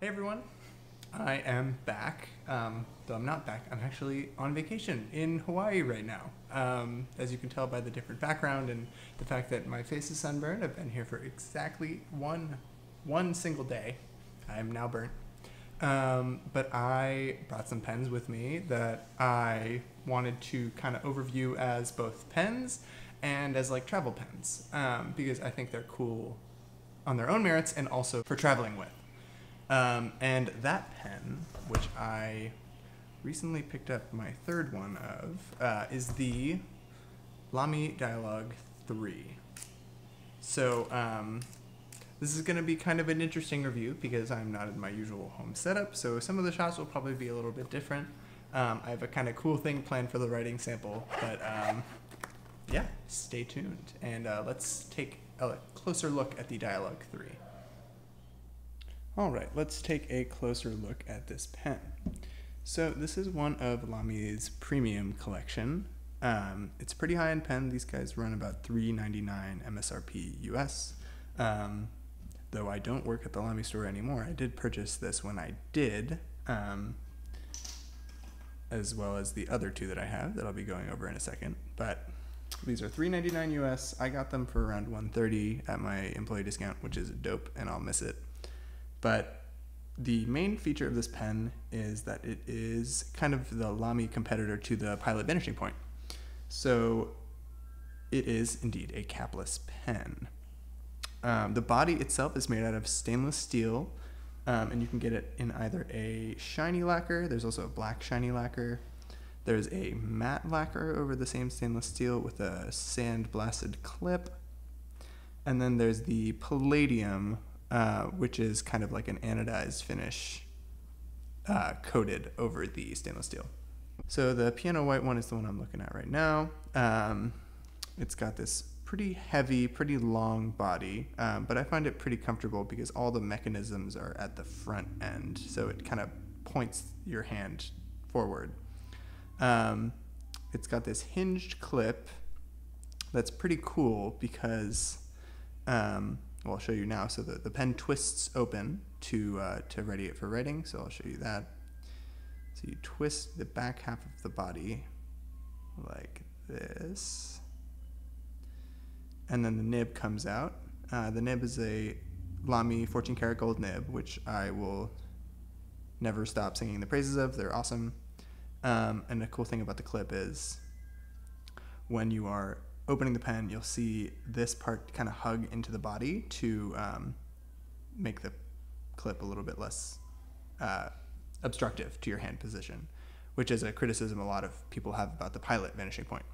Hey everyone, I am back, though I'm not back. I'm actually on vacation in Hawaii right now. As you can tell by the different background and the fact that my face is sunburned, I've been here for exactly one single day. I am now burnt. But I brought some pens with me that I wanted to kind of overview as both pens and as like travel pens, because I think they're cool on their own merits and also for traveling with. And that pen, which I recently picked up my third one of, is the Lamy Dialog 3. So this is going to be kind of an interesting review because I'm not in my usual home setup, so some of the shots will probably be a little bit different. I have a kind of cool thing planned for the writing sample, but yeah, stay tuned. And let's take a closer look at the Dialog 3. All right, let's take a closer look at this pen. So this is one of Lamy's premium collection. It's a pretty high-end pen. These guys run about $3.99 MSRP US. Though I don't work at the Lamy store anymore, I did purchase this when I did, as well as the other two that I have that I'll be going over in a second. But these are $3.99 US. I got them for around $130 at my employee discount, which is dope, and I'll miss it. But the main feature of this pen is that it is kind of the Lamy competitor to the Pilot Vanishing Point. So it is indeed a capless pen. The body itself is made out of stainless steel, and you can get it in either a shiny lacquer. There's also a black shiny lacquer. There's a matte lacquer over the same stainless steel with a sand-blasted clip. And then there's the palladium, which is kind of like an anodized finish coated over the stainless steel. So the piano white one is the one I'm looking at right now. It's got this pretty heavy, pretty long body, but I find it pretty comfortable because all the mechanisms are at the front end, so it kind of points your hand forward. It's got this hinged clip that's pretty cool because well, I'll show you now. So the pen twists open to ready it for writing. So I'll show you that. So you twist the back half of the body like this. And then the nib comes out. The nib is a Lamy 14 karat gold nib, which I will never stop singing the praises of. They're awesome. And the cool thing about the clip is when you are opening the pen, you'll see this part kind of hug into the body to make the clip a little bit less obstructive to your hand position, which is a criticism a lot of people have about the Pilot Vanishing Point.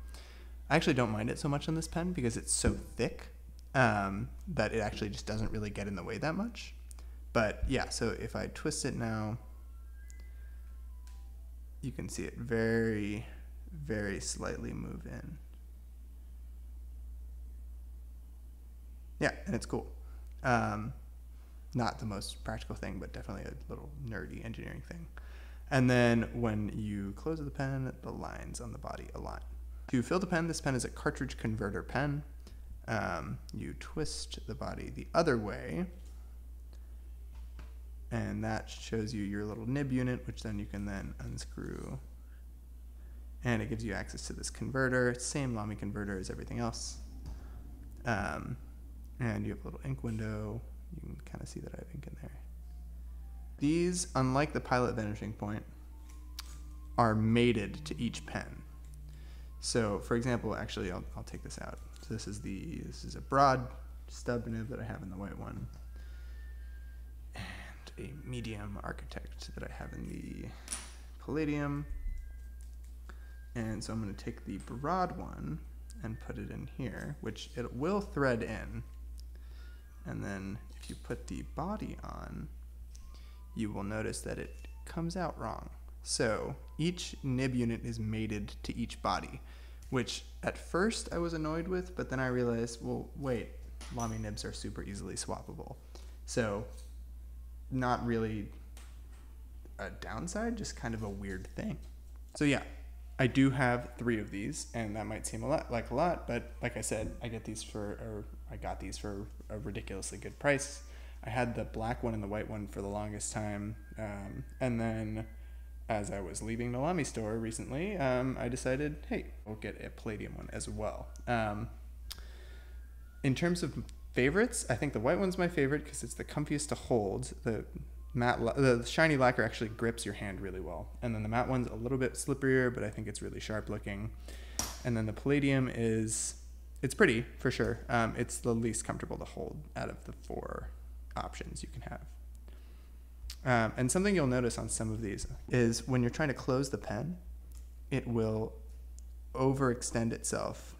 I actually don't mind it so much on this pen because it's so thick that it actually just doesn't really get in the way that much. But yeah, so if I twist it now, you can see it very, very slightly move in. Yeah, and it's cool. Not the most practical thing, but definitely a little nerdy engineering thing. And then when you close the pen, the lines on the body align. To fill the pen, this pen is a cartridge converter pen. You twist the body the other way, and that shows you your little nib unit, which then you can then unscrew. And it gives you access to this converter, same Lamy converter as everything else. And you have a little ink window. You can kind of see that I have ink in there. These, unlike the Pilot Vanishing Point, are mated to each pen. So, for example, actually, I'll take this out. So this is a broad stub nib that I have in the white one, and a medium architect that I have in the palladium. And so I'm going to take the broad one and put it in here, which it will thread in. And then if you put the body on, you will notice that it comes out wrong. So each nib unit is mated to each body, which at first I was annoyed with, but then I realized, well, wait, Lamy nibs are super easily swappable. So not really a downside, just kind of a weird thing. So yeah, I do have 3 of these, and that might seem like a lot, but like I said, I got these for a ridiculously good price. I had the black one and the white one for the longest time, and then as I was leaving the Lamy store recently, I decided, hey, we'll get a palladium one as well. In terms of favorites, I think the white one's my favorite because it's the comfiest to hold. The the shiny lacquer actually grips your hand really well, and then the matte one's a little bit slipperier, but I think it's really sharp looking. And then the palladium it's pretty for sure. It's the least comfortable to hold out of the 4 options you can have. And something you'll notice on some of these is when you're trying to close the pen, it will overextend itself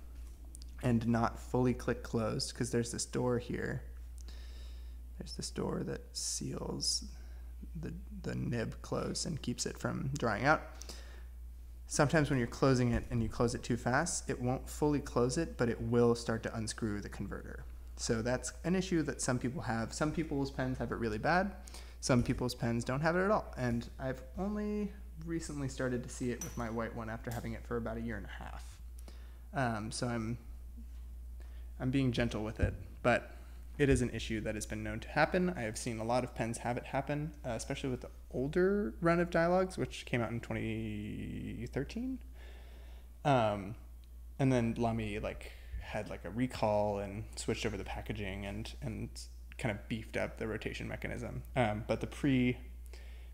and not fully click closed because there's this door here. There's this door that seals the nib closed and keeps it from drying out. Sometimes when you're closing it and you close it too fast, it won't fully close it, but it will start to unscrew the converter. So that's an issue that some people have. Some people's pens have it really bad. Some people's pens don't have it at all. And I've only recently started to see it with my white one after having it for about 1.5 years. So I'm being gentle with it, but it is an issue that has been known to happen. I have seen a lot of pens have it happen, especially with the older run of Dialogs, which came out in 2013. And then Lamy had a recall and switched over the packaging and kind of beefed up the rotation mechanism. But the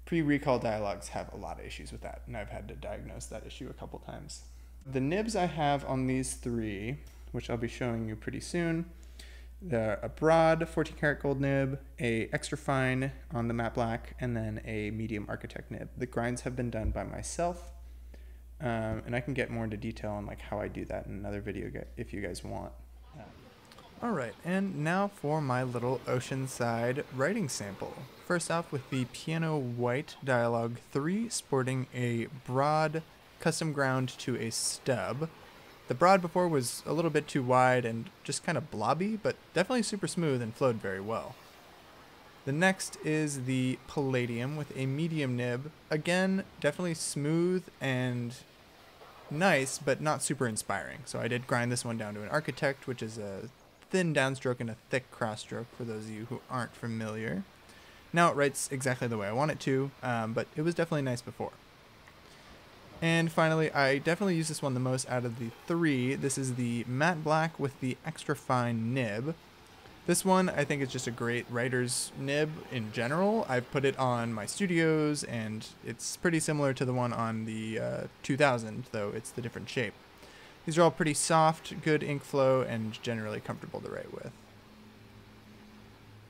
pre-recall Dialogs have a lot of issues with that, and I've had to diagnose that issue a couple times. The nibs I have on these 3, which I'll be showing you pretty soon, a broad 14 karat gold nib, a extra fine on the matte black, and then a medium architect nib. The grinds have been done by myself, and I can get more into detail on how I do that in another video if you guys want. All right, and now for my little Oceanside writing sample. First off with the piano white Dialog 3 sporting a broad custom ground to a stub. The broad before was a little bit too wide and just kind of blobby, but definitely super smooth and flowed very well. The next is the Palladium with a medium nib. Again, definitely smooth and nice, but not super inspiring. So I did grind this one down to an Architect, which is a thin downstroke and a thick crossstroke for those of you who aren't familiar. Now it writes exactly the way I want it to, but it was definitely nice before. And finally, I definitely use this one the most out of the 3. This is the matte black with the extra fine nib. This one I think is just a great writer's nib in general. I've put it on my studios and it's pretty similar to the one on the 2000, though it's the different shape. These are all pretty soft, good ink flow, and generally comfortable to write with.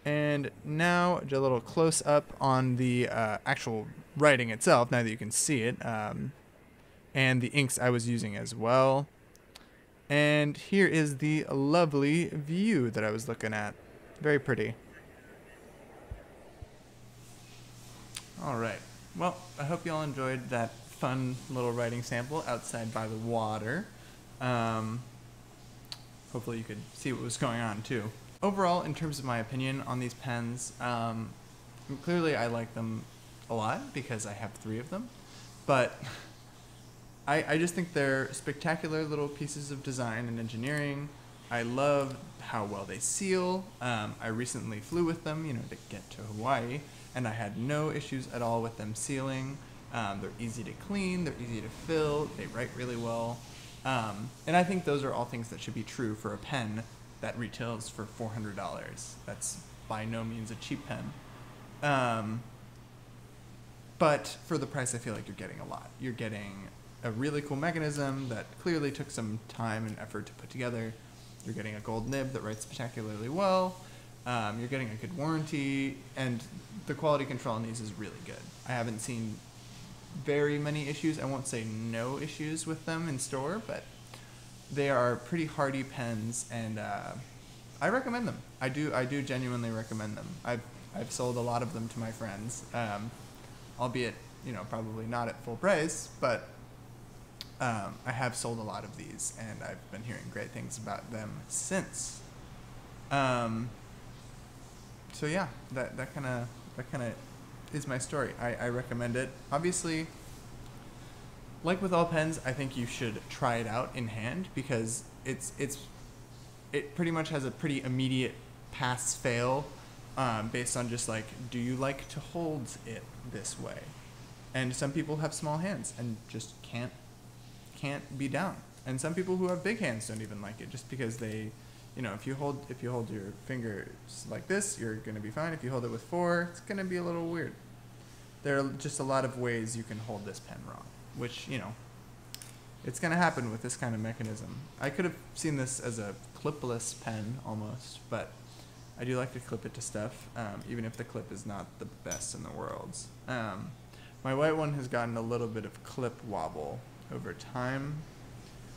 And now a little close up on the actual writing itself, now that you can see it. And the inks I was using as well. And here is the lovely view that I was looking at. Very pretty. Alright, well, I hope you all enjoyed that fun little writing sample outside by the water. Hopefully you could see what was going on too. Overall, in terms of my opinion on these pens, clearly I like them a lot because I have 3 of them, but I just think they're spectacular little pieces of design and engineering. I love how well they seal. I recently flew with them, to get to Hawaii, and I had no issues at all with them sealing. They're easy to clean, they're easy to fill, they write really well. And I think those are all things that should be true for a pen that retails for $400. That's by no means a cheap pen. But for the price, I feel like you're getting a lot. You're getting a really cool mechanism that clearly took some time and effort to put together. You're getting a gold nib that writes spectacularly well. You're getting a good warranty, and the quality control on these is really good. I haven't seen very many issues. I won't say no issues with them in store, but they are pretty hardy pens, and I recommend them. I do genuinely recommend them. I've sold a lot of them to my friends, albeit probably not at full price, but I have sold a lot of these, and I've been hearing great things about them since. So yeah, that kind of is my story. I recommend it. Obviously, like with all pens, I think you should try it out in hand because it pretty much has a pretty immediate pass-fail based on just like, do you like to hold it this way? And some people have small hands and just can't be down. And some people who have big hands don't even like it, just because they, you know, if you hold your fingers like this, you're gonna be fine. If you hold it with 4, it's gonna be a little weird. There are just a lot of ways you can hold this pen wrong, which, you know, it's gonna happen with this kind of mechanism. I could have seen this as a clipless pen almost, but I do like to clip it to stuff, even if the clip is not the best in the world. My white one has gotten a little bit of clip wobble over time,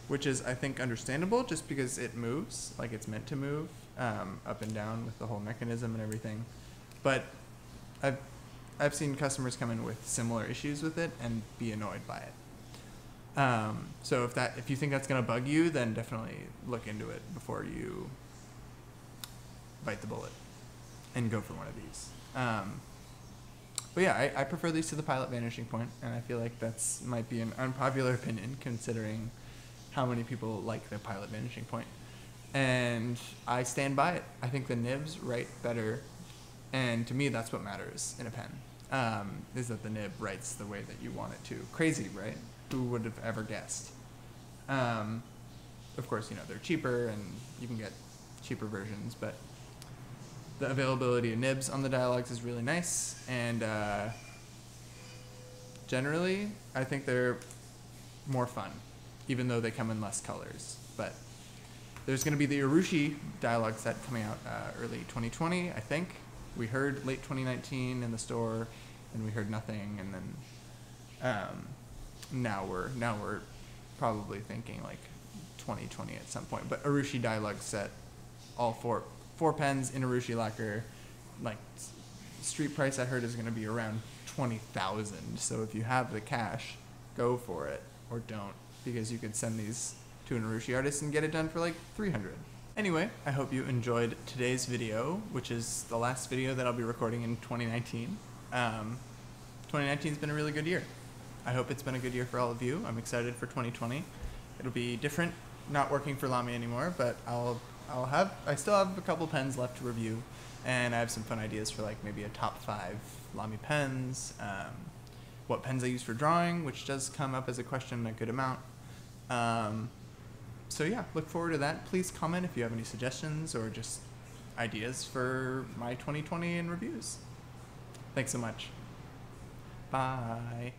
which is, I think, understandable just because it moves like it's meant to move, up and down with the whole mechanism and everything. But I've seen customers come in with similar issues with it and be annoyed by it. So if you think that's gonna bug you, then definitely look into it before you bite the bullet and go for one of these. But yeah, I prefer these to the Pilot Vanishing Point, and I feel like that's might be an unpopular opinion considering how many people like the Pilot Vanishing Point. And I stand by it. I think the nibs write better, and to me that's what matters in a pen, is that the nib writes the way that you want it to. Crazy, right? Who would have ever guessed? Of course, you know, they're cheaper and you can get cheaper versions, but the availability of nibs on the Dialogs is really nice, and generally I think they're more fun, even though they come in less colors. But there's going to be the Urushi Dialog set coming out early 2020, I think. We heard late 2019 in the store, and we heard nothing, and then now we're probably thinking like 2020 at some point. But Urushi Dialog set, all four pens in Urushi lacquer. Like, street price I heard is going to be around 20,000. So if you have the cash, go for it, or don't, because you could send these to an Urushi artist and get it done for like 300. Anyway, I hope you enjoyed today's video, which is the last video that I'll be recording in 2019. 2019's been a really good year. I hope it's been a good year for all of you. I'm excited for 2020. It'll be different, not working for Lamy anymore, but I still have a couple pens left to review, and I have some fun ideas for like maybe a top 5 Lamy pens, what pens I use for drawing, which does come up as a question a good amount. So yeah, look forward to that. Please comment if you have any suggestions or just ideas for my 2020 and reviews. Thanks so much. Bye.